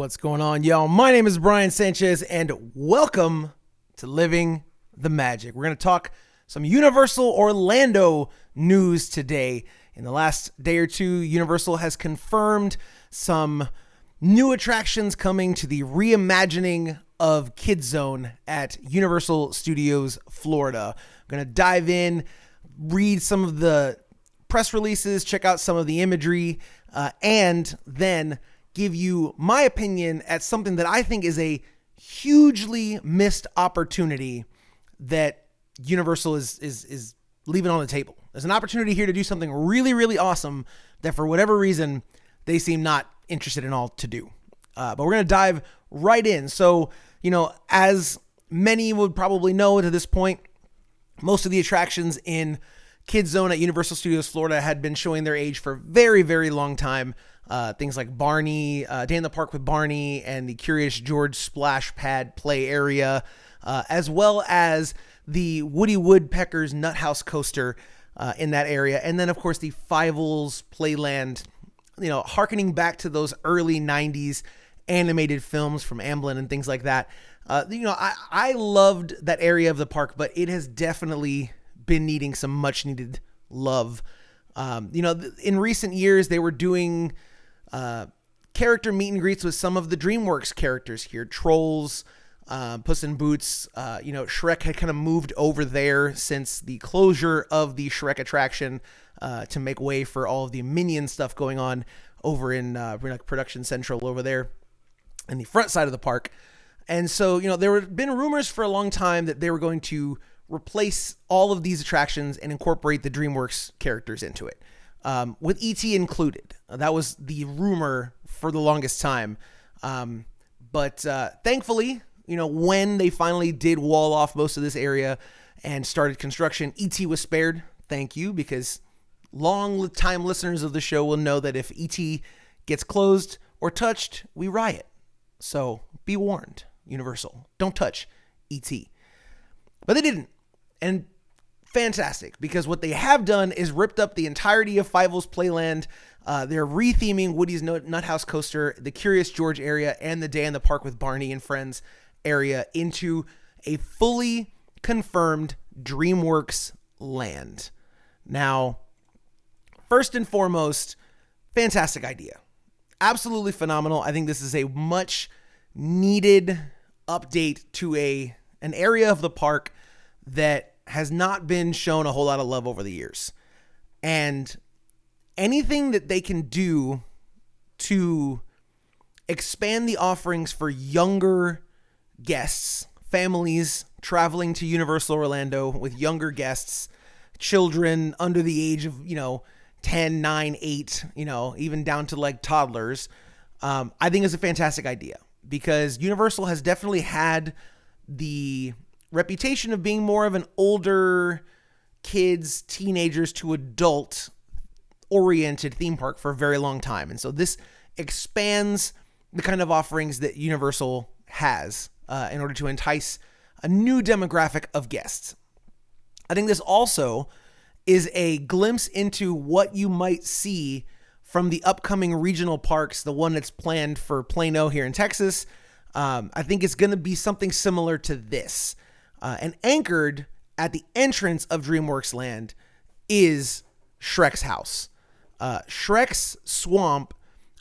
What's going on, y'all? My name is Brian Sanchez, and welcome to Living the Magic. We're going to talk some Universal Orlando news today. In the last day or two, Universal has confirmed some new attractions coming to the reimagining of Kid Zone at Universal Studios Florida. I'm going to dive in, read some of the press releases, check out some of the imagery, and then give you my opinion at something that I think is a hugely missed opportunity that Universal is leaving on the table. There's an opportunity here to do something really, really awesome that for whatever reason they seem not interested in all to do. But we're going to dive right in. So, as many would probably know to this point, most of the attractions in Kid Zone at Universal Studios Florida had been showing their age for a very, very long time. Things like Barney, Day in the Park with Barney, and the Curious George Splash Pad play area, as well as the Woody Woodpecker's Nut House coaster in that area. And then, of course, the Fievel's Playland, harkening back to those early 90s animated films from Amblin and things like that. I loved that area of the park, but it has definitely been needing some much needed love. In recent years, they were doing character meet and greets with some of the Dreamworks characters here. Trolls, Puss in Boots, Shrek had kind of moved over there since the closure of the Shrek attraction to make way for all of the Minion stuff going on over in Production Central over there in the front side of the park. And so, there had been rumors for a long time that they were going to replace all of these attractions and incorporate the Dreamworks characters into it, with E.T. included. That was the rumor for the longest time. But thankfully, when they finally did wall off most of this area and started construction, E.T. was spared. Thank you, because long-time listeners of the show will know that if E.T. gets closed or touched, we riot. So be warned, Universal. Don't touch E.T. But they didn't. And fantastic, because what they have done is ripped up the entirety of Fievel's Playland. They're retheming Woody's Nut House coaster, the Curious George area, and the Day in the Park with Barney and Friends area into a fully confirmed Dreamworks Land. Now, first and foremost, fantastic idea. Absolutely phenomenal. I think this is a much needed update to an area of the park that has not been shown a whole lot of love over the years. And anything that they can do to expand the offerings for younger guests, families traveling to Universal Orlando with younger guests, children under the age of, 10, 9, 8, even down to like toddlers, I think is a fantastic idea, because Universal has definitely had the reputation of being more of an older kids, teenagers to adult oriented theme park for a very long time. And so this expands the kind of offerings that Universal has in order to entice a new demographic of guests. I think this also is a glimpse into what you might see from the upcoming regional parks, the one that's planned for Plano here in Texas. I think it's going to be something similar to this. And anchored at the entrance of Dreamworks Land is Shrek's house. Shrek's swamp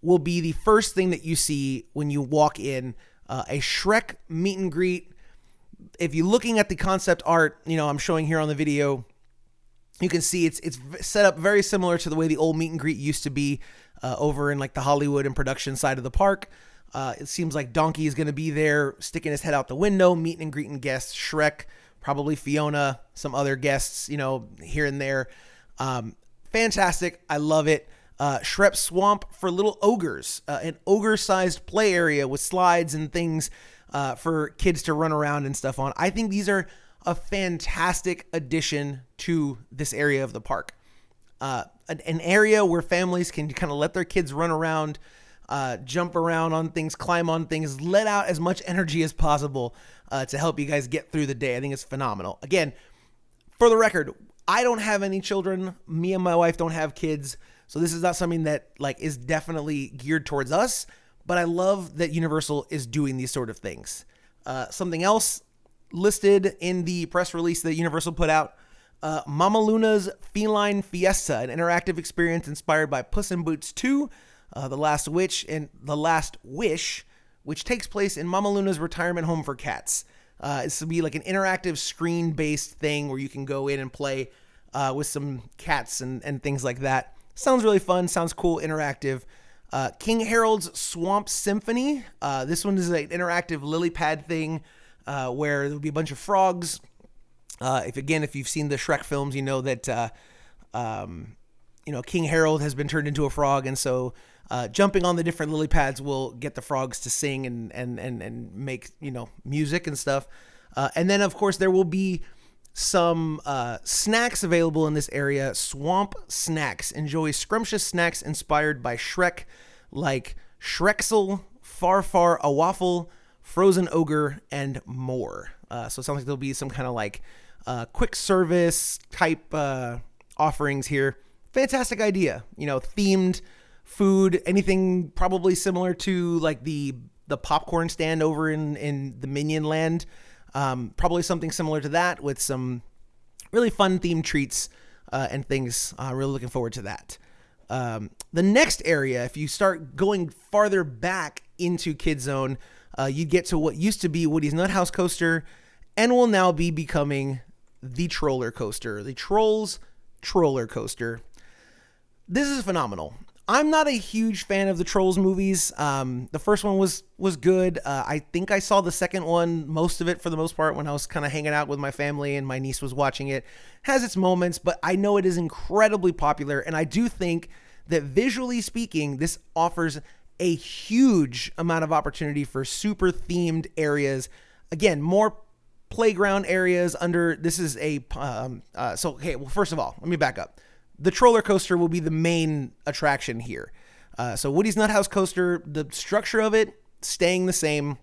will be the first thing that you see when you walk in. A Shrek meet and greet. If you're looking at the concept art, I'm showing here on the video, you can see it's set up very similar to the way the old meet and greet used to be over in like the Hollywood and production side of the park. It seems like Donkey is going to be there, sticking his head out the window, meeting and greeting guests. Shrek, probably Fiona, some other guests, here and there. Fantastic. I love it. Shrek Swamp for little ogres, an ogre-sized play area with slides and things for kids to run around and stuff on. I think these are a fantastic addition to this area of the park. An area where families can kind of let their kids run around, jump around on things, climb on things, let out as much energy as possible to help you guys get through the day. I think it's phenomenal. Again, for the record, I don't have any children. Me and my wife don't have kids. So this is not something that is definitely geared towards us, but I love that Universal is doing these sort of things. Something else listed in the press release that Universal put out, Mama Luna's Feline Fiesta, an interactive experience inspired by Puss in Boots 2, The Last Wish, which takes place in Mama Luna's retirement home for cats. This will be like an interactive screen-based thing where you can go in and play with some cats and things like that. Sounds really fun. Sounds cool. Interactive. King Harold's Swamp Symphony. This one is an interactive lily pad thing where there'll be a bunch of frogs. If you've seen the Shrek films, you know that King Harold has been turned into a frog, and so jumping on the different lily pads will get the frogs to sing and make music and stuff. And then of course there will be some snacks available in this area. Swamp Snacks. Enjoy scrumptious snacks inspired by Shrek, like Shreksel, Far a Waffle, Frozen Ogre, and more. So it sounds like there'll be some kind of like quick service type offerings here. Fantastic idea. Themed food, anything probably similar to like the popcorn stand over in the Minion Land. Probably something similar to that with some really fun themed treats and things. Really looking forward to that. The next area, if you start going farther back into Kid Zone, you get to what used to be Woody's Nut House Coaster and will now be becoming the Troller Coaster, the Trolls Troller Coaster. This is phenomenal. I'm not a huge fan of the Trolls movies. The first one was good. I think I saw the second one, most of it for the most part, when I was kind of hanging out with my family and my niece was watching it. Has its moments, but I know it is incredibly popular, and I do think that visually speaking, this offers a huge amount of opportunity for super themed areas. Again, more playground areas under. This is first of all, let me back up. The Troller Coaster will be the main attraction here. So Woody's Nut House Coaster, the structure of it staying the same,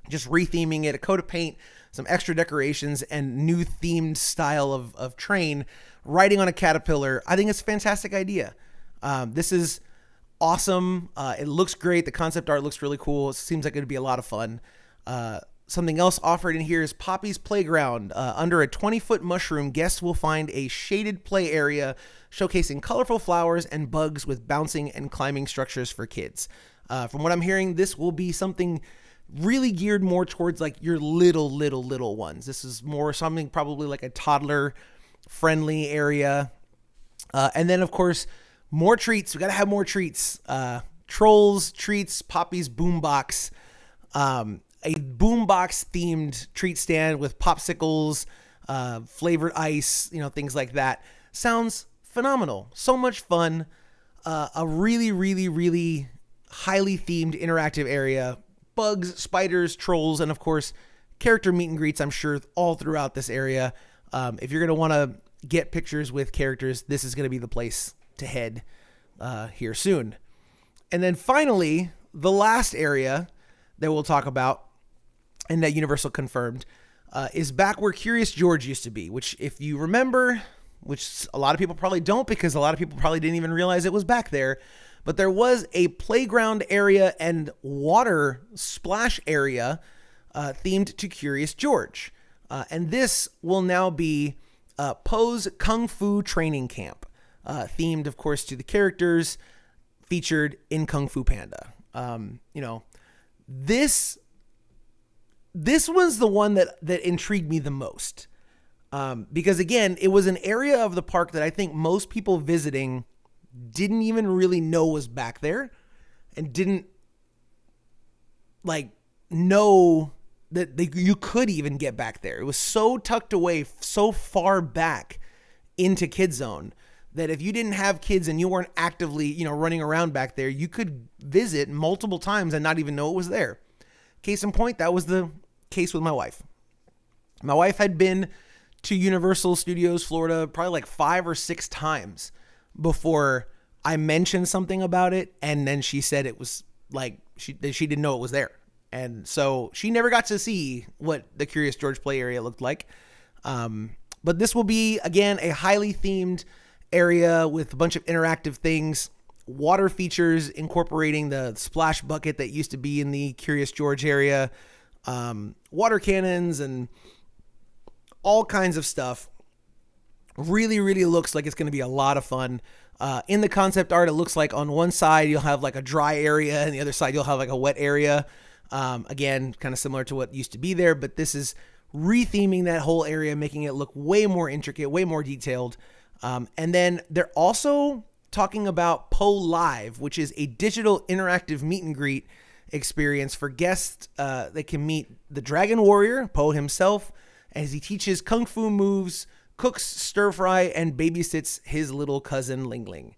just retheming it, a coat of paint, some extra decorations, and new themed style of train, riding on a caterpillar. I think it's a fantastic idea. This is awesome. It looks great. The concept art looks really cool. It seems like it'd be a lot of fun. Something else offered in here is Poppy's Playground. Under a 20-foot mushroom, guests will find a shaded play area showcasing colorful flowers and bugs with bouncing and climbing structures for kids. From what I'm hearing, this will be something really geared more towards like your little ones. This is more something probably like a toddler-friendly area. And then, of course, more treats. We got to have more treats. Trolls, treats, Poppy's Boombox. A boombox themed treat stand with popsicles, flavored ice, things like that. Sounds phenomenal. So much fun. A really, really, really highly themed interactive area. Bugs, spiders, trolls, and of course, character meet and greets, I'm sure, all throughout this area. If you're going to want to get pictures with characters, this is going to be the place to head here soon. And then finally, the last area that we'll talk about, and that Universal confirmed, is back where Curious George used to be, which if you remember, which a lot of people probably don't because a lot of people probably didn't even realize it was back there, but there was a playground area and water splash area themed to Curious George. And this will now be Poe's Kung Fu Training Camp, themed, of course, to the characters featured in Kung Fu Panda. This was the one that intrigued me the most. Because again, it was an area of the park that I think most people visiting didn't even really know was back there and didn't know that you could even get back there. It was so tucked away, so far back into Kid Zone that if you didn't have kids and you weren't actively, running around back there, you could visit multiple times and not even know it was there. Case in point, that was the case with my wife. My wife had been to Universal Studios Florida probably like 5 or 6 times before I mentioned something about it, and then she said it was like she didn't know it was there. And so she never got to see what the Curious George play area looked like. But this will be, again, a highly themed area with a bunch of interactive things. water features incorporating the splash bucket that used to be in the Curious George area, water cannons, and all kinds of stuff. Really, really looks like it's going to be a lot of fun. In the concept art, it looks like on one side you'll have like a dry area, and the other side you'll have like a wet area. Again, kind of similar to what used to be there, but this is retheming that whole area, making it look way more intricate, way more detailed. And then they're also talking about Po Live, which is a digital interactive meet and greet experience for guests that can meet the Dragon Warrior, Po himself, as he teaches kung fu moves, cooks stir fry, and babysits his little cousin Ling Ling.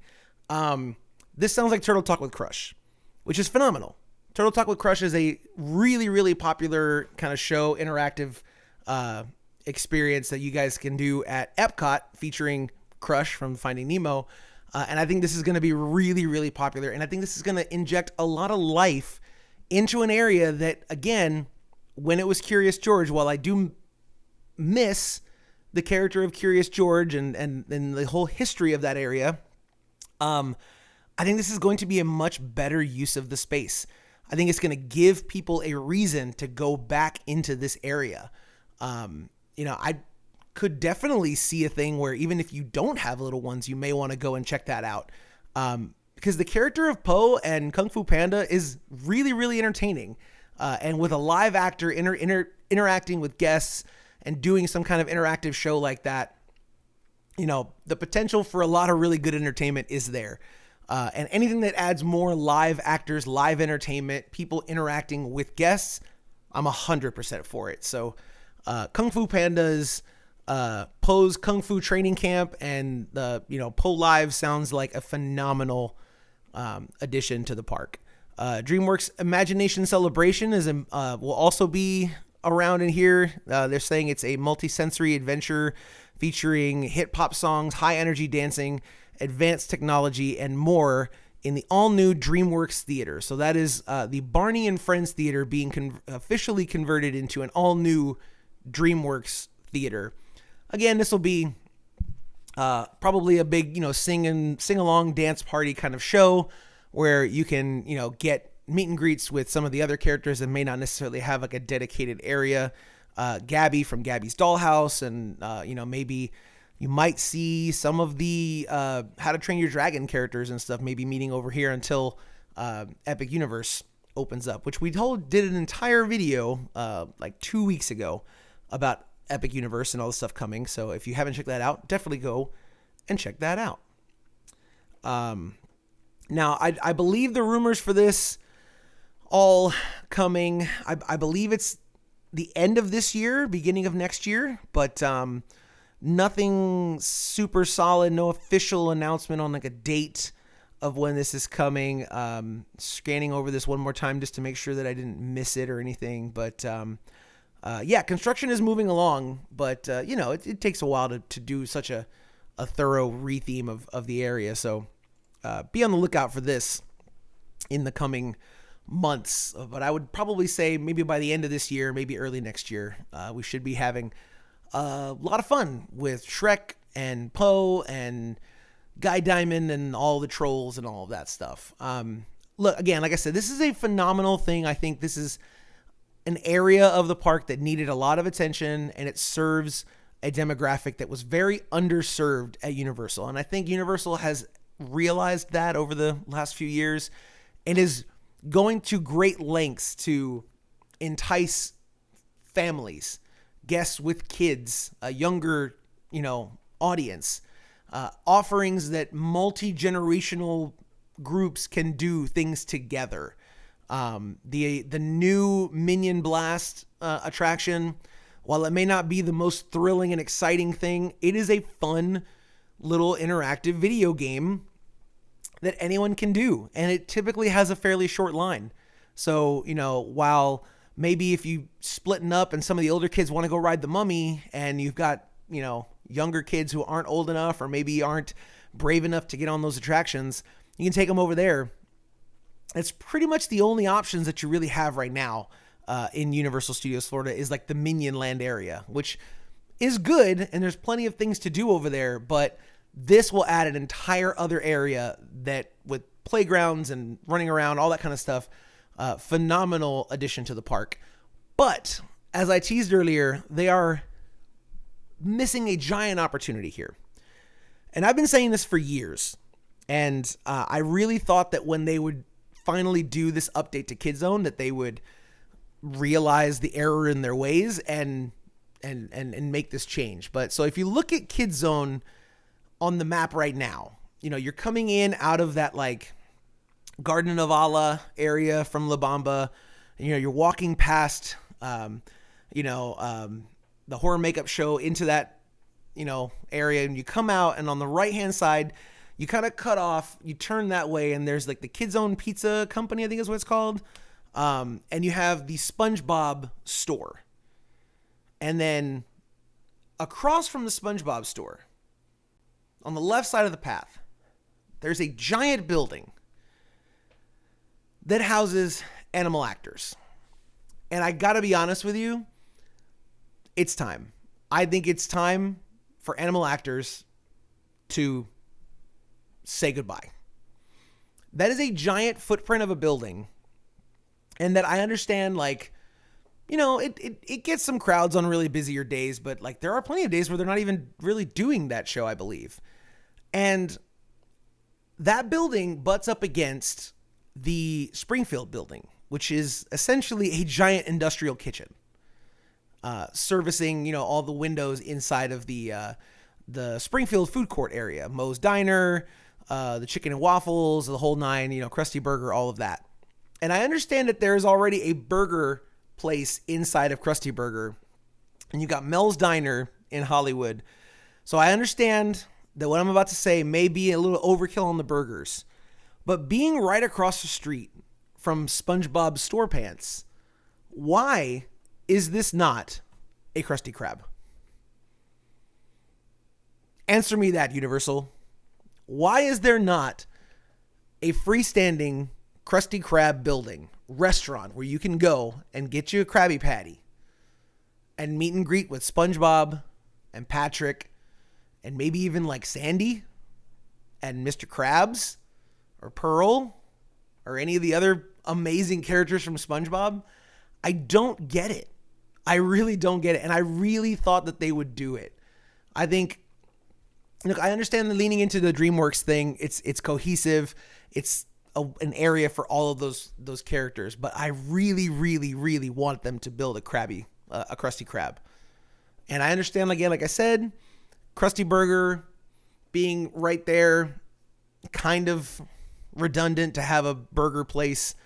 This sounds like Turtle Talk with Crush, which is phenomenal. Turtle Talk with Crush is a really, really popular kind of show, interactive experience that you guys can do at Epcot featuring Crush from Finding Nemo. And I think this is going to be really, really popular. And I think this is going to inject a lot of life into an area that, again, when it was Curious George, while I do miss the character of Curious George and the whole history of that area, I think this is going to be a much better use of the space. I think it's going to give people a reason to go back into this area. I could definitely see a thing where even if you don't have little ones, you may want to go and check that out. Because the character of Po and Kung Fu Panda is really, really entertaining. And with a live actor interacting with guests and doing some kind of interactive show like that, the potential for a lot of really good entertainment is there. And anything that adds more live actors, live entertainment, people interacting with guests, I'm 100% for it. So Kung Fu Panda's Po's Kung Fu training camp and the Po Live sounds like a phenomenal addition to the park. DreamWorks Imagination Celebration will also be around in here. They're saying it's a multi-sensory adventure featuring hip hop songs, high energy dancing, advanced technology, and more in the all-new DreamWorks Theater. So that is the Barney and Friends Theater being officially converted into an all-new DreamWorks Theater. Again, this will be probably a big, sing-along dance party kind of show where you can, get meet and greets with some of the other characters that may not necessarily have like a dedicated area. Gabby from Gabby's Dollhouse, and maybe you might see some of the How to Train Your Dragon characters and stuff maybe meeting over here until Epic Universe opens up, which we did an entire video like 2 weeks ago about Epic Universe and all the stuff coming. So if you haven't checked that out, definitely go and check that out. Now, I believe the rumors for this all coming, I believe it's the end of this year, beginning of next year, but nothing super solid, no official announcement on like a date of when this is coming. Scanning over this one more time just to make sure that I didn't miss it or anything, but construction is moving along, but it takes a while to do such a thorough retheme of the area. So be on the lookout for this in the coming months. But I would probably say maybe by the end of this year, maybe early next year, we should be having a lot of fun with Shrek and Po and Guy Diamond and all the trolls and all of that stuff. Look, again, like I said, this is a phenomenal thing. I think this is an area of the park that needed a lot of attention, and it serves a demographic that was very underserved at Universal. And I think Universal has realized that over the last few years and is going to great lengths to entice families, guests with kids, a younger, audience, offerings that multi-generational groups can do things together. The new Minion Blast attraction, while it may not be the most thrilling and exciting thing, it is a fun little interactive video game that anyone can do. And it typically has a fairly short line. So, while maybe if you splitting up and some of the older kids want to go ride the Mummy and you've got, younger kids who aren't old enough or maybe aren't brave enough to get on those attractions, you can take them over there. It's pretty much the only options that you really have right now in Universal Studios Florida is like the Minion Land area, which is good. And there's plenty of things to do over there, but this will add an entire other area that with playgrounds and running around, all that kind of stuff. Phenomenal addition to the park. But as I teased earlier, they are missing a giant opportunity here. And I've been saying this for years. And I really thought that when they would finally do this update to Kid Zone, that they would realize the error in their ways and make this change. But so if you look at Kid Zone on the map right now, you're coming in out of that like Garden of Allah area from La Bamba. You're walking past, the horror makeup show into that, area, and you come out, and on the right-hand side, you kind of cut off, you turn that way, and there's like the Kid Zone Pizza Company, I think is what it's called. And you have the SpongeBob store. And then across from the SpongeBob store, on the left side of the path, there's a giant building that houses animal actors. And I gotta be honest with you, it's time. I think it's time for animal actors to say goodbye. That is a giant footprint of a building. And that I understand, like, it gets some crowds on really busier days, but like there are plenty of days where they're not even really doing that show, I believe. And that building butts up against the Springfield building, which is essentially a giant industrial kitchen, servicing, all the windows inside of the Springfield food court area, Moe's Diner, the chicken and waffles, the whole nine, Krusty Burger, all of that. And I understand that there is already a burger place inside of Krusty Burger, and you got Mel's Diner in Hollywood. So I understand that what I'm about to say may be a little overkill on the burgers, but being right across the street from SpongeBob StorePants, why is this not a Krusty Krab? Answer me that, Universal. Why is there not a freestanding Krusty Krab building, restaurant where you can go and get you a Krabby Patty and meet and greet with SpongeBob and Patrick and maybe even like Sandy and Mr. Krabs or Pearl or any of the other amazing characters from SpongeBob? I don't get it. I really don't get it. And I really thought that they would do it. I think, look, I understand the leaning into the Dreamworks thing. It's cohesive. It's an area for all of those characters, but I really, really, really want them to build a Krusty Krab. And I understand, again, like I said, Krusty Burger being right there, kind of redundant to have a burger place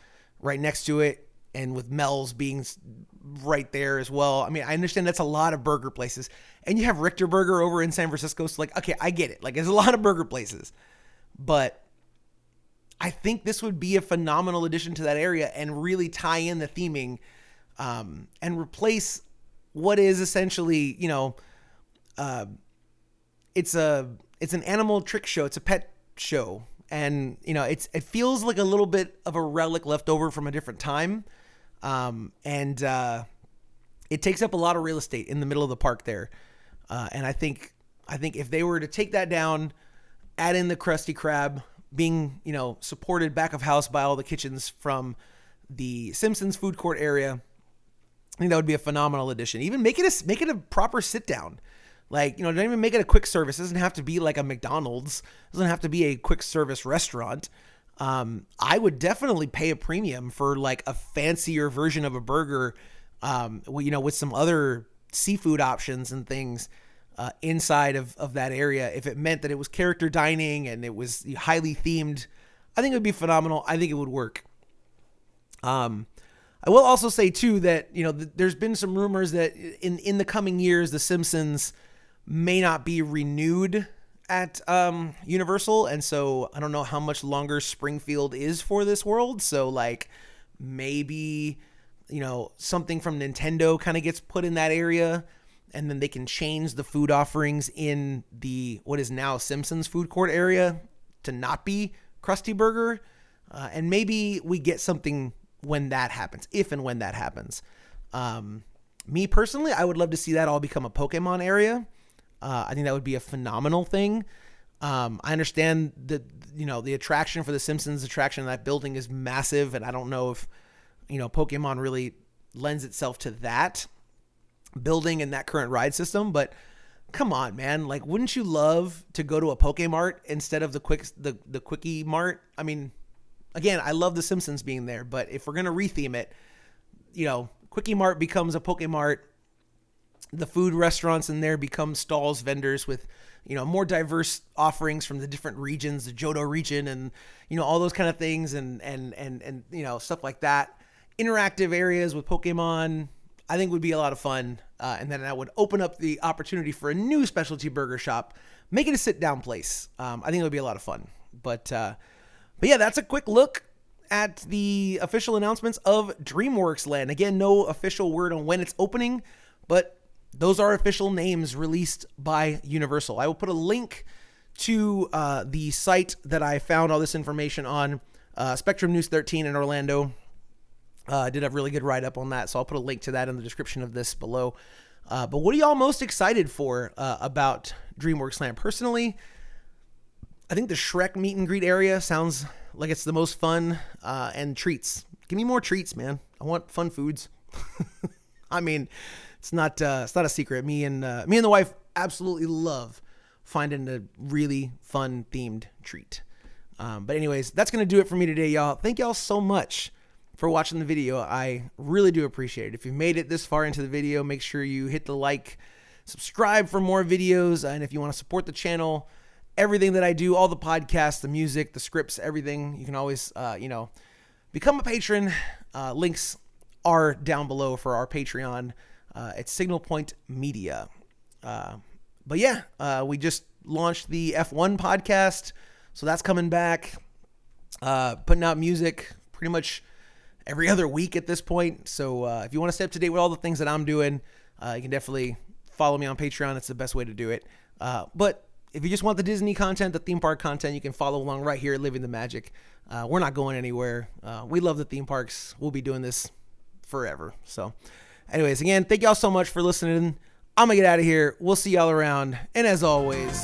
right next to it, and with Mel's being right there as well. I mean, I understand that's a lot of burger places, and you have Richter Burger over in San Francisco, so like, okay, I get it. Like, there's a lot of burger places, but I think this would be a phenomenal addition to that area and really tie in the theming, and replace what is essentially, it's an animal trick show. It's a pet show. And, it feels like a little bit of a relic left over from a different time. And it takes up a lot of real estate in the middle of the park there. And I think if they were to take that down, add in the Krusty Krab, being, supported back of house by all the kitchens from the Simpsons food court area, I think that would be a phenomenal addition. Even make it a proper sit down. Like, don't even make it a quick service. It doesn't have to be like a McDonald's. It doesn't have to be a quick service restaurant. I would definitely pay a premium for like a fancier version of a burger, with some other seafood options and things inside of that area. If it meant that it was character dining and it was highly themed, I think it would be phenomenal. I think it would work. I will also say too that, there's been some rumors that in the coming years, The Simpsons may not be renewed at Universal. And so I don't know how much longer Springfield is for this world. So like maybe, something from Nintendo kind of gets put in that area, and then they can change the food offerings in the, what is now Simpsons food court area to not be Krusty Burger. And maybe we get something when that happens, if and when that happens. Me personally, I would love to see that all become a Pokemon area. I think that would be a phenomenal thing. I understand that, the attraction for the Simpsons attraction in that building is massive, and I don't know if, Pokemon really lends itself to that building and that current ride system, but come on, man. Like, wouldn't you love to go to a Pokemart instead of the Quickie Mart? I mean, again, I love the Simpsons being there, but if we're going to retheme it, Quickie Mart becomes a Pokemart. The food restaurants in there become stalls, vendors with, more diverse offerings from the different regions, the Johto region, and, all those kind of things, and stuff like that. Interactive areas with Pokemon, I think would be a lot of fun. And then that would open up the opportunity for a new specialty burger shop, make it a sit down place. I think it would be a lot of fun. But yeah, that's a quick look at the official announcements of Dreamworks Land. Again, no official word on when it's opening, but those are official names released by Universal. I will put a link to the site that I found all this information on, Spectrum News 13 in Orlando. Did a really good write-up on that, so I'll put a link to that in the description of this below. But what are y'all most excited for about DreamWorks Land? Personally, I think the Shrek meet and greet area sounds like it's the most fun, and treats. Give me more treats, man. I want fun foods. I mean, it's not a secret. Me and the wife absolutely love finding a really fun themed treat. But anyways, that's going to do it for me today, y'all. Thank y'all so much for watching the video. I really do appreciate it. If you've made it this far into the video, make sure you hit the like, subscribe for more videos. And if you want to support the channel, everything that I do, all the podcasts, the music, the scripts, everything, you can always, become a patron. Links are down below for our Patreon. It's Signal Point Media. But yeah, we just launched the F1 podcast, so that's coming back. Putting out music pretty much every other week at this point. So if you want to stay up to date with all the things that I'm doing, you can definitely follow me on Patreon. It's the best way to do it. But if you just want the Disney content, the theme park content, you can follow along right here at Living the Magic. We're not going anywhere. We love the theme parks. We'll be doing this forever. So anyways, again, thank y'all so much for listening. I'm going to get out of here. We'll see y'all around. And as always,